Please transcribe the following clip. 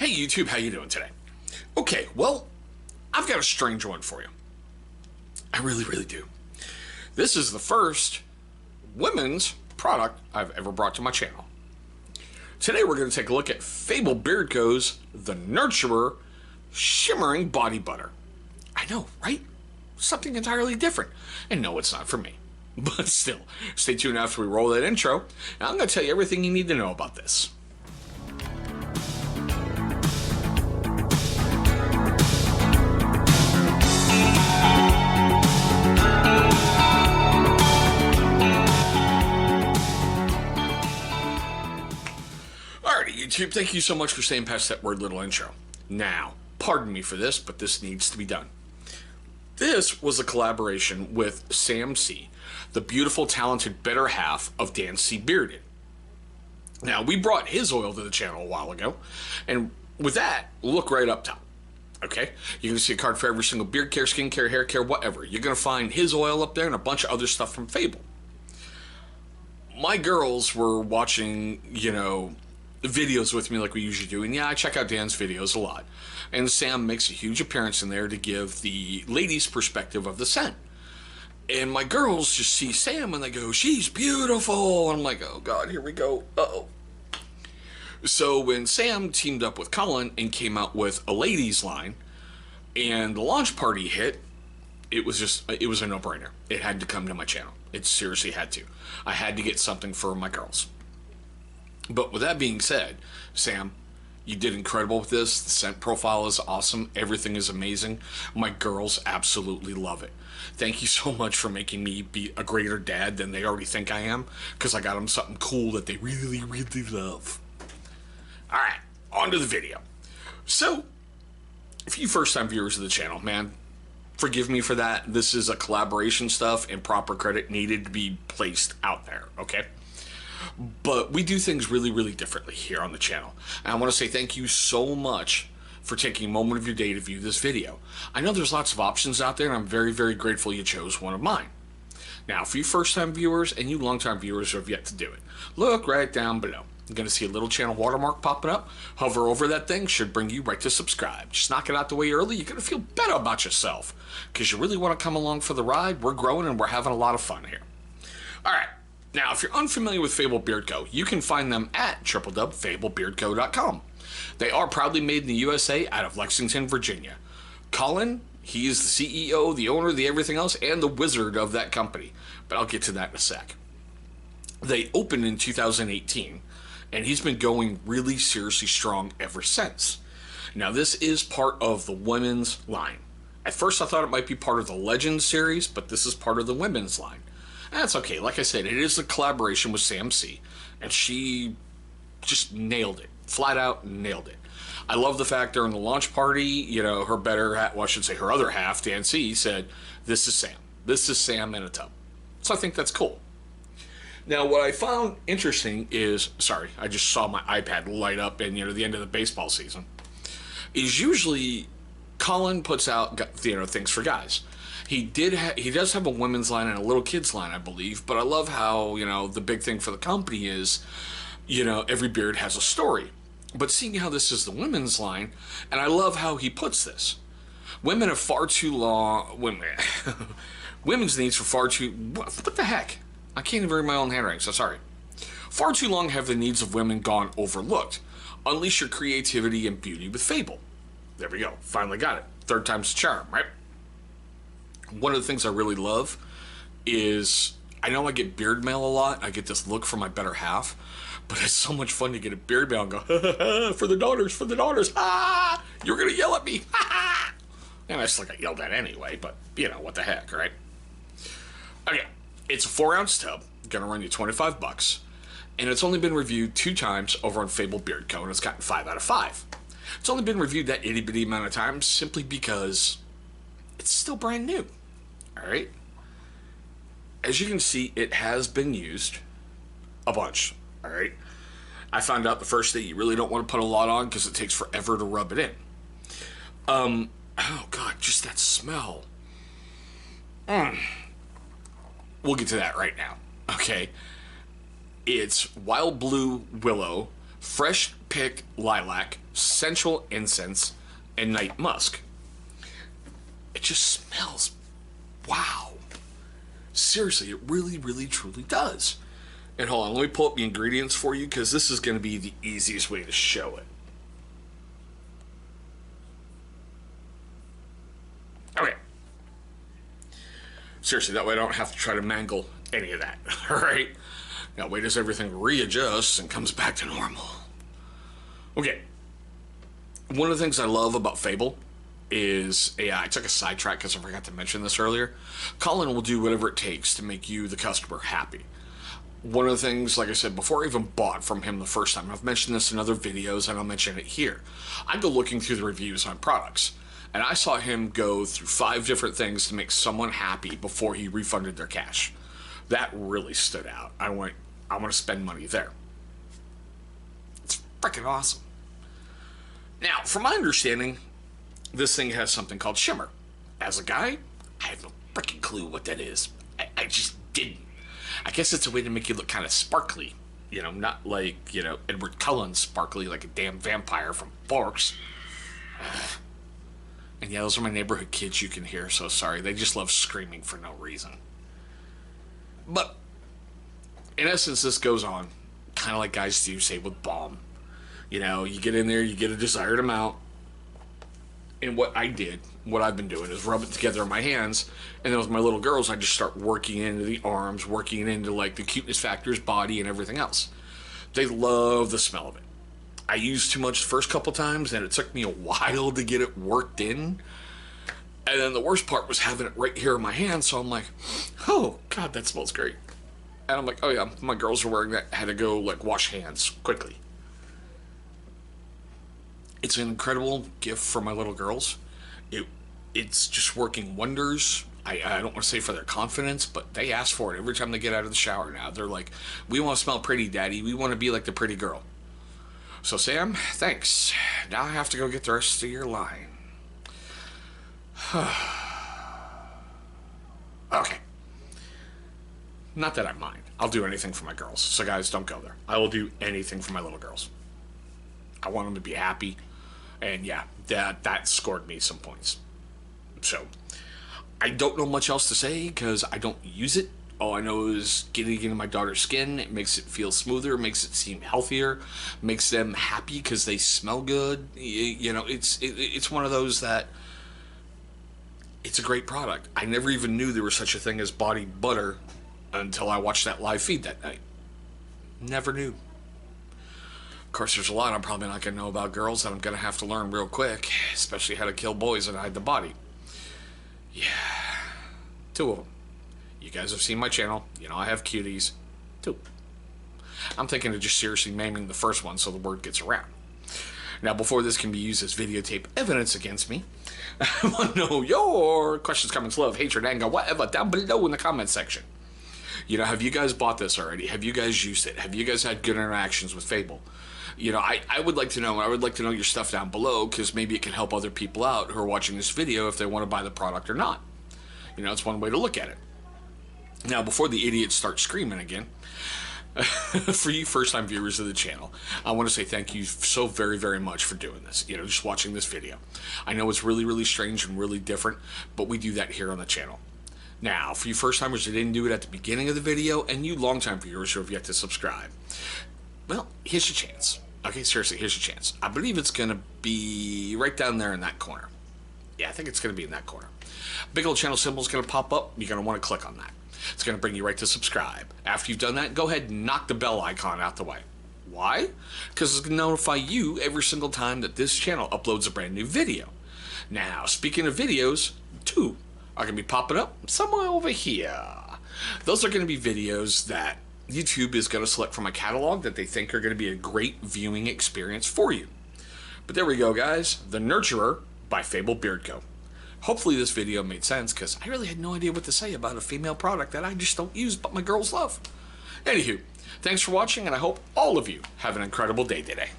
Hey YouTube, how you doing today? Okay, well, I've got a strange one for you. I really do. This is the first women's product I've ever brought to my channel. Today we're going to take a look at Fable Beard Co's The Nurturer Shimmering Body Butter. I know, right? Something entirely different. And no, it's not for me. But still, stay tuned after we roll that intro, and I'm going to tell you everything you need to know about this. Alrighty, YouTube, thank you so much for staying past that word little intro. Now, pardon me for this, but this needs to be done. This was a collaboration with Sam C., the beautiful, talented better half of Dan C. Bearded. Now, we brought his oil to the channel a while ago, and with that, look right up top. Okay? You're going to see a card for every single beard care, skincare, hair care, whatever. You're going to find his oil up there and a bunch of other stuff from Fable. My girls were watching, videos with me like we usually do, and yeah, I check out Dan's videos a lot. And Sam makes a huge appearance in there to give the ladies' perspective of the scent. And my girls just see Sam and they go, "She's beautiful." And I'm like, oh God, here we go. Uh-oh. So when Sam teamed up with Colin and came out with a ladies line, and the launch party hit, it was a no-brainer. It had to come to my channel. It seriously had to. I had to get something for my girls. But with that being said, Sam, you did incredible with this. The scent profile is awesome. Everything is amazing. My girls absolutely love it. Thank you so much for making me be a greater dad than they already think I am, because I got them something cool that they really love. Alright, on to the video. So, if you first-time viewers of the channel, man, forgive me for that. This is a collaboration stuff, and proper credit needed to be placed out there, okay? But we do things really differently here on the channel. And I want to say thank you so much for taking a moment of your day to view this video. I know there's lots of options out there, and I'm very grateful you chose one of mine. Now, for you first-time viewers and you long-time viewers who have yet to do it, look right down below. You're going to see a little channel watermark popping up. Hover over that thing, should bring you right to subscribe. Just knock it out the way early. You're going to feel better about yourself, because you really want to come along for the ride. We're growing and we're having a lot of fun here. Alright. Now, if you're unfamiliar with Fable Beard Co., you can find them at www.fablebeardco.com. They are proudly made in the USA out of Lexington, Virginia. Colin, he is the CEO, the owner, the everything else, and the wizard of that company. But I'll get to that in a sec. They opened in 2018, and he's been going really seriously strong ever since. Now, this is part of the women's line. At first, I thought it might be part of the Legends series, but this is part of the women's line. That's okay. Like I said, it is a collaboration with Sam C., and she just nailed it. Flat out nailed it. I love the fact during the launch party, her better half, well, I should say her other half, Dan C., said, "This is Sam. This is Sam in a tub." So I think that's cool. Now, what I found interesting is, sorry, I just saw my iPad light up and, the end of the baseball season, is usually Colin puts out, things for guys. He does have a women's line and a little kids line, I believe, but I love how, the big thing for the company is, every beard has a story. But seeing how this is the women's line, and I love how he puts this. Women have far too long, women's needs for far too, what the heck? I can't even read my own handwriting, so sorry. Far too long have the needs of women gone overlooked. Unleash your creativity and beauty with Fable. There we go, finally got it. Third time's the charm, right? One of the things I really love is, I know I get beard mail a lot. I get this look from my better half, but it's so much fun to get a beard mail and go, for the daughters, ah, you're going to yell at me, ha. And I still got yelled at anyway, but, what the heck, right? Okay, it's a 4-ounce tub, going to run you $25, and it's only been reviewed 2 times over on Fable Beard Co., and it's gotten 5 out of 5. It's only been reviewed that itty-bitty amount of times simply because it's still brand new. Alright? As you can see, it has been used a bunch. Alright? I found out the first day you really don't want to put a lot on because it takes forever to rub it in. Oh God, just that smell. We'll get to that right now. Okay? It's wild blue willow, fresh picked lilac, sensual incense, and night musk. It just smells wow. Seriously, it really, really, truly does. And hold on, let me pull up the ingredients for you because this is going to be the easiest way to show it. Okay. Seriously, that way I don't have to try to mangle any of that. Alright? That way does everything readjusts and comes back to normal. Okay. One of the things I love about Fable is, yeah, I took a sidetrack because I forgot to mention this earlier. Colin will do whatever it takes to make you, the customer, happy. One of the things, like I said, before I even bought from him the first time, I've mentioned this in other videos and I'll mention it here. I go looking through the reviews on products, and I saw him go through 5 different things to make someone happy before he refunded their cash. That really stood out. I went, I want to spend money there. It's freaking awesome. Now, from my understanding, this thing has something called Shimmer. As a guy, I have no freaking clue what that is. I just didn't. I guess it's a way to make you look kind of sparkly. You know, not like, you know, Edward Cullen sparkly like a damn vampire from Forks. And yeah, those are my neighborhood kids you can hear, so sorry. They just love screaming for no reason. But, in essence, this goes on kind of like guys do, say, with balm. You know, you get in there, you get a desired amount. And what I did, what I've been doing, is rub it together in my hands. And then with my little girls, I just start working into the arms, working into, like, the cuteness factors, body, and everything else. They love the smell of it. I used too much the first couple times, and it took me a while to get it worked in. And then the worst part was having it right here in my hand, so I'm like, oh, God, that smells great. And I'm like, oh, yeah, my girls are wearing that. I had to go, like, wash hands quickly. It's an incredible gift for my little girls. It's just working wonders. I don't want to say for their confidence, but they ask for it every time they get out of the shower now. They're like, we want to smell pretty, Daddy. We want to be like the pretty girl. So, Sam, thanks. Now I have to go get the rest of your line. Okay. Not that I mind. I'll do anything for my girls. So, guys, don't go there. I will do anything for my little girls. I want them to be happy. And, yeah, that scored me some points. So, I don't know much else to say because I don't use it. All I know is getting into my daughter's skin. It makes it feel smoother, makes it seem healthier, makes them happy because they smell good. You know, it's one of those that it's a great product. I never even knew there was such a thing as body butter until I watched that live feed that night. Never knew. Of course, there's a lot I'm probably not going to know about girls that I'm going to have to learn real quick, especially how to kill boys and hide the body. Yeah, 2 of them. You guys have seen my channel. You know I have cuties. 2. I'm thinking of just seriously maiming the first one so the word gets around. Now, before this can be used as videotape evidence against me, I want to know your questions, comments, love, hatred, anger, whatever, down below in the comment section. You know, have you guys bought this already? Have you guys used it? Have you guys had good interactions with Fable? You know, I would like to know. I would like to know your stuff down below because maybe it can help other people out who are watching this video if they want to buy the product or not. You know, it's one way to look at it. Now, before the idiots start screaming again, for you first-time viewers of the channel, I want to say thank you so very, very much for doing this. You know, just watching this video. I know it's really, really strange and really different, but we do that here on the channel. Now, for you first-timers that didn't do it at the beginning of the video, and you long-time viewers who have yet to subscribe, well, here's your chance. Okay, seriously, here's your chance. I believe it's going to be right down there in that corner. Yeah, I think it's going to be in that corner. Big old channel symbol is going to pop up. You're going to want to click on that. It's going to bring you right to subscribe. After you've done that, go ahead and knock the bell icon out the way. Why? Because it's going to notify you every single time that this channel uploads a brand new video. Now, speaking of videos, 2 are going to be popping up somewhere over here. Those are going to be videos that YouTube is going to select from a catalog that they think are going to be a great viewing experience for you. But there we go, guys. The Nurturer by Fable Beard Co. Hopefully this video made sense because I really had no idea what to say about a female product that I just don't use but my girls love. Anywho, thanks for watching and I hope all of you have an incredible day today.